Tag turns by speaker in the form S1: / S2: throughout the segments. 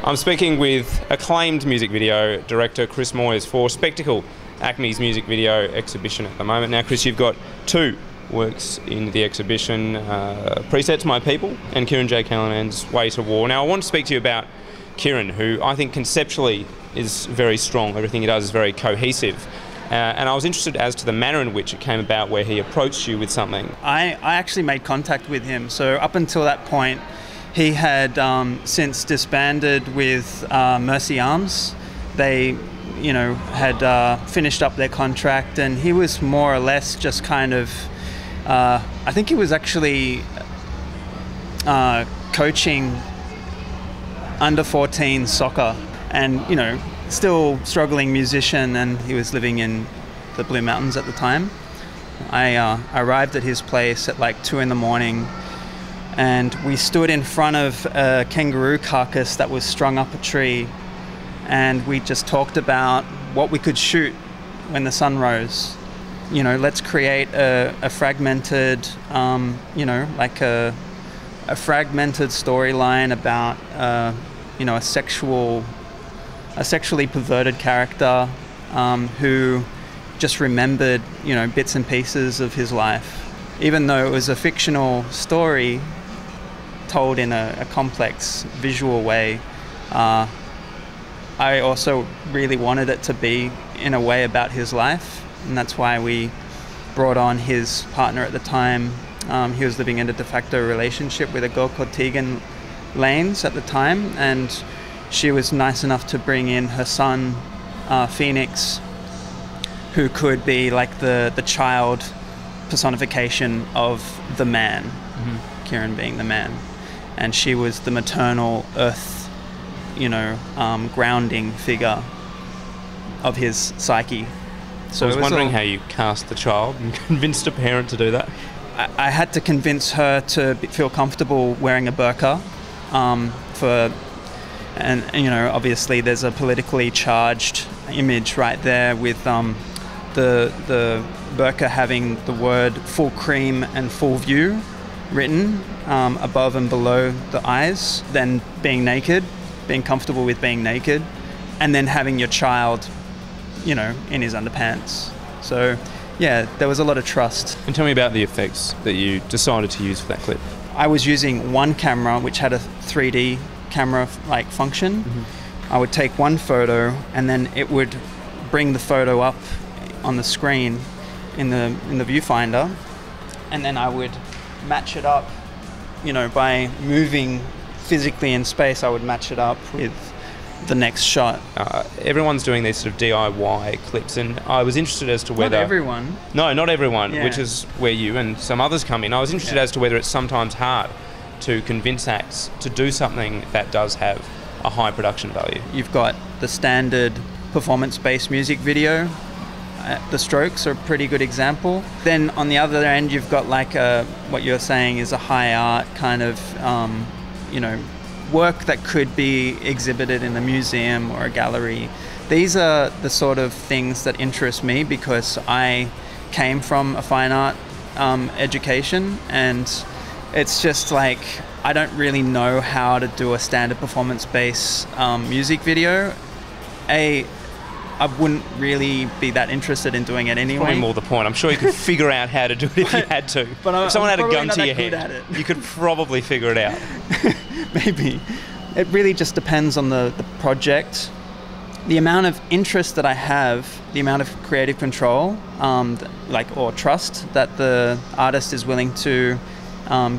S1: I'm speaking with acclaimed music video director Kris Moyes for Spectacle, ACMI's music video exhibition at the moment. Now, Kris, you've got two works in the exhibition, Presets, My People, and Kieran J Callanan's Way to War. Now, I want to speak to you about Kirin, who I think conceptually is very strong. Everything he does is very cohesive. And I was interested as to the manner in which it came about, where he approached you with something.
S2: I actually made contact with him. So up until that point, he had since disbanded with Mercy Arms. They, had finished up their contract, and he was more or less just kind of, I think he was actually coaching under 14 soccer, and still struggling musician, and he was living in the Blue Mountains at the time. I arrived at his place at like 2 in the morning, and we stood in front of a kangaroo carcass that was strung up a tree, and we just talked about what we could shoot when the sun rose. Let's create a fragmented, like a fragmented storyline about, a sexually perverted character who just remembered, bits and pieces of his life. Even though it was a fictional story told in a complex visual way, I also really wanted it to be in a way about his life, and that's why we brought on his partner at the time. He was living in a de facto relationship with a girl called Tegan Lanes at the time, and she was nice enough to bring in her son, Phoenix, who could be like the child personification of the man, Kirin being the man. And she was the maternal earth, grounding figure of his psyche.
S1: So I was wondering how you cast the child and convinced a parent to do that.
S2: I had to convince her to feel comfortable wearing a burqa, and obviously there's a politically charged image right there with the burqa having the word full cream and full view written above and below the eyes, then being naked, being comfortable with being naked, and then having your child, in his underpants. So yeah, there was a lot of trust.
S1: And tell me about the effects that you decided to use for that clip.
S2: I was using one camera which had a 3D camera-like function. I would take one photo, and then it would bring the photo up on the screen in the viewfinder, and then I would match it up, by moving physically in space. I would match it up with the next shot.
S1: Everyone's doing these sort of DIY clips, and I was interested as to whether...
S2: Not everyone.
S1: No, not everyone,
S2: yeah.
S1: Which is where you and some others come in. I was interested as to whether it's sometimes hard to convince acts to do something that does have a high production value.
S2: You've got the standard performance-based music video. The Strokes are a pretty good example. Then on the other end, you've got like what you're saying is a high art kind of, work that could be exhibited in a museum or a gallery. These are the sort of things that interest me, because I came from a fine art education, and it's just like I don't really know how to do a standard performance-based music video. I wouldn't really be that interested in doing it anyway.
S1: Probably more the point. I'm sure you could figure out how to do it if you had to.
S2: But
S1: if someone had a gun to your
S2: head,
S1: head, you could probably figure it out.
S2: Maybe. It really just depends on the project. The amount of interest that I have, the amount of creative control, or trust that the artist is willing to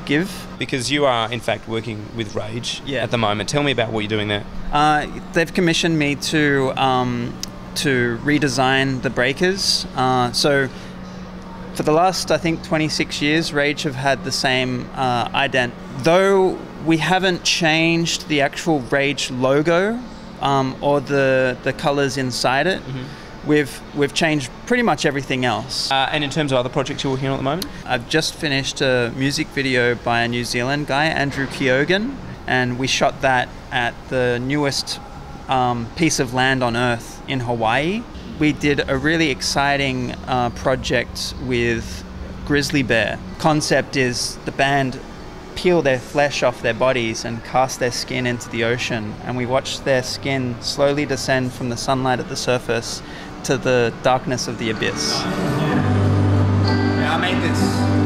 S2: give. Because
S1: you are, in fact, working with Rage at the moment. Tell me about what you're doing there.
S2: They've commissioned me to redesign the breakers. So for the last, I think, 26 years, Rage have had the same ident. Though we haven't changed the actual Rage logo or the colors inside it, we've changed pretty much everything else.
S1: And in terms of other projects you're working on at the moment?
S2: I've just finished a music video by a New Zealand guy, Andrew Keogan, and we shot that at the newest piece of land on Earth in Hawaii. We did a really exciting project with Grizzly Bear. Concept is the band peel their flesh off their bodies and cast their skin into the ocean, and we watch their skin slowly descend from the sunlight at the surface to the darkness of the abyss.
S3: Yeah, I made this